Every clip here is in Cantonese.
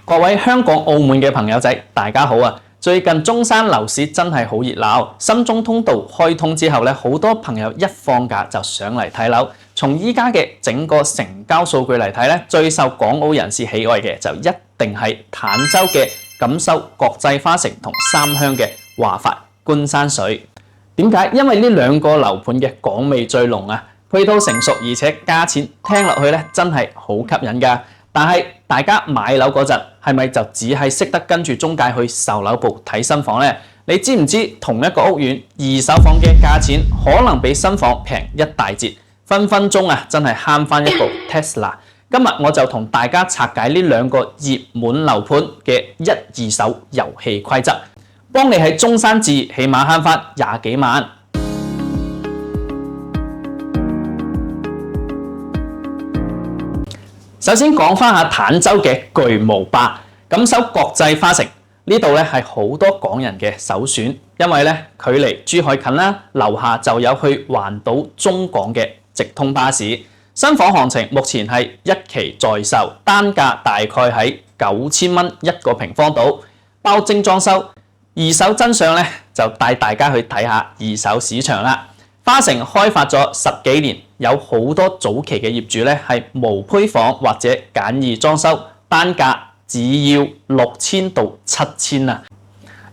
各位香港、澳門嘅朋友仔，大家好啊！最近中山樓市真係好熱鬧，深中通道開通之後咧，好多朋友一放假就上嚟睇樓。從依家嘅整個成交數據嚟睇咧，最受港澳人士喜愛嘅就一定係坦洲嘅錦繡國際花城同三鄉嘅華發觀山水。點解？因為呢兩個樓盤嘅港味最濃啊，配套成熟，而且價錢聽落去咧真係好吸引㗎。但係大家買樓嗰陣係咪就只係識得跟住中介去售樓部睇新房呢？你知唔知同一個屋苑二手房嘅價錢可能比新房平一大截，分分鐘啊真係慳翻一部 Tesla。今日我就同大家拆解呢兩個熱門樓盤嘅一二手遊戲規則，幫你喺中山置起碼慳翻20幾萬。首先講翻下坦洲嘅巨無霸錦繡國際花城，呢度咧係好多港人嘅首選，因為咧距離珠海近啦，樓下就有去環島中港嘅直通巴士。新房行情目前係一期在售，單價大概喺9000蚊一個平方度，包精裝修。二手真相咧就帶大家去睇下二手市場啦。花城開發咗10幾年，有好多早期嘅業主咧係無坯房或者簡易裝修，單價只要6000到7000啊！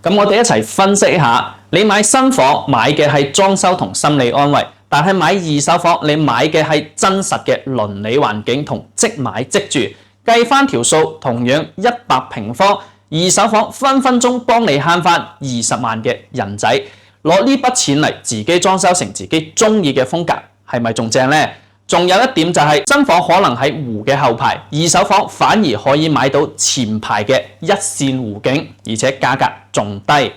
咁我哋一齊分析一下，你買新房買嘅係裝修同心理安慰，但係買二手房你買嘅係真實嘅鄰里環境同即買即住。計翻條數，同樣100平方，二手房分分鐘幫你慳翻20萬嘅人仔。攞呢筆錢嚟自己裝修成自己中意嘅風格，係咪仲正呢？仲有一點就係新房可能喺湖嘅後排，二手房反而可以買到前排嘅一線湖景，而且價格仲低。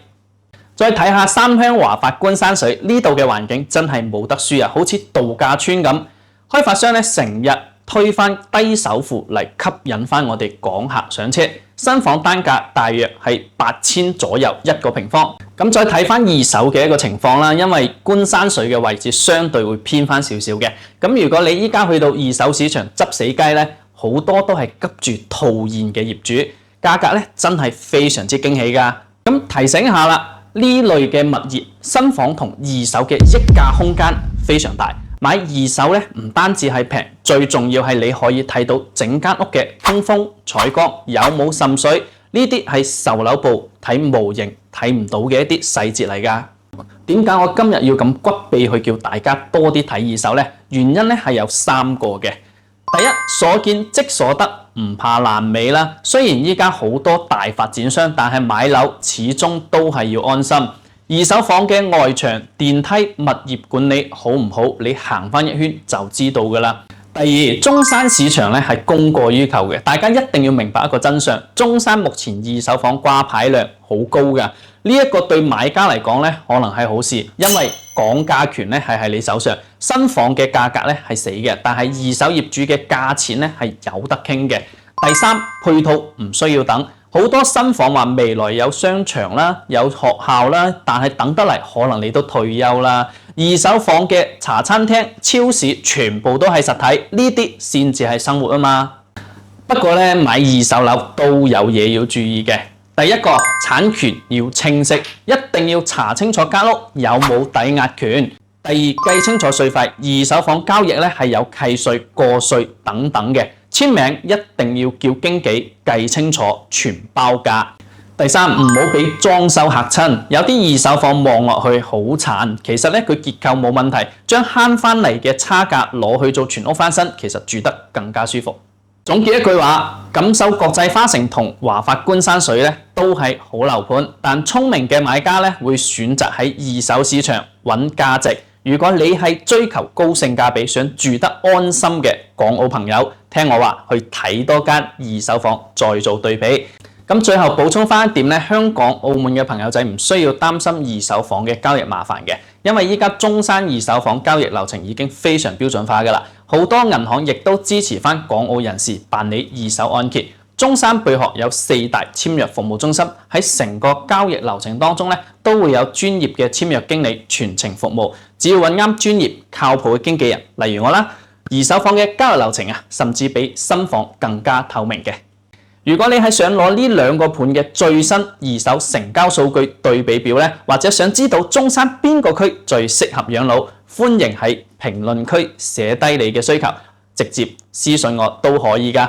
再睇下三鄉華發觀山水，呢度嘅環境真係冇得輸啊，好似度假村咁。開發商咧成日推翻低首付嚟吸引翻我哋港客上車。新房單價大約係8000左右一個平方。咁再睇翻二手嘅一個情況啦，因為觀山水嘅位置相對會偏翻少少嘅。咁如果你依家去到二手市場執死雞咧，好多都係急住套現嘅業主，價格咧真係非常之驚喜㗎。咁提醒一下啦，呢類嘅物業新房同二手嘅溢價空間非常大。買二手咧唔單止係平，最重要係你可以睇到整間屋嘅通風、採光有冇滲水，呢啲係售樓部睇模型睇唔到嘅一啲細節嚟㗎。點解我今日要咁骨痹去叫大家多啲睇二手呢？原因咧係有3個嘅。第一，所見即所得，唔怕爛尾啦。雖然依家好多大發展商，但係買樓始終都係要安心。二手房嘅外牆、電梯、物業管理好唔好？你行翻一圈就知道㗎啦。第二，中山市場咧係供過於求嘅，大家一定要明白一個真相。中山目前二手房掛牌量好高㗎，呢一個對買家嚟講咧可能係好事，因為講價權咧係喺你手上。新房嘅價格咧係死嘅，但係二手業主嘅價錢咧係有得傾嘅。第三，配套唔需要等。好多新房話未來有商場啦，有學校啦，但係等得嚟可能你都退休啦。二手房嘅茶餐廳、超市全部都係實體，呢啲先至係生活啊嘛。不過咧，買二手樓都有嘢要注意嘅。第一個，產權要清晰，一定要查清楚間屋有冇抵押權。第二，計清楚稅費，二手房交易咧係有契稅、過稅等等嘅。簽名一定要叫經紀計清楚，全包價。第三，唔好俾裝修嚇親，有啲二手房望落去好殘，其實咧佢結構冇問題，將慳翻嚟嘅差價攞去做全屋翻新，其實住得更加舒服。總結一句話，錦繡國際花城同華發觀山水咧都係好樓盤，但聰明嘅買家咧會選擇喺二手市場揾價值。如果你係追求高性價比、想住得安心嘅港澳朋友，聽我話去睇多間二手房再做對比。咁最後補充翻一點咧，香港、澳門嘅朋友仔唔需要擔心二手房嘅交易麻煩嘅，因為依家中山二手房交易流程已經非常標準化㗎啦。好多銀行亦都支持翻港澳人士辦理二手按揭。中山貝殼有4大簽約服務中心，喺成個交易流程當中咧，都會有專業嘅簽約經理全程服務。只要揾啱專業靠譜嘅經紀人，例如我啦，二手房嘅交易流程啊，甚至比新房更加透明嘅。如果你係想攞呢兩個盤嘅最新二手成交數據對比表呢，或者想知道中山邊個區最適合養老，歡迎喺評論區寫低你嘅需求，直接私信我都可以㗎。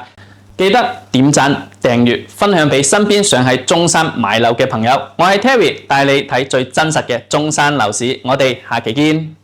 記得點讚、訂閱、分享俾身邊想喺中山買樓嘅朋友。我係 Terry，帶你睇最真實嘅中山樓市。我哋下期見。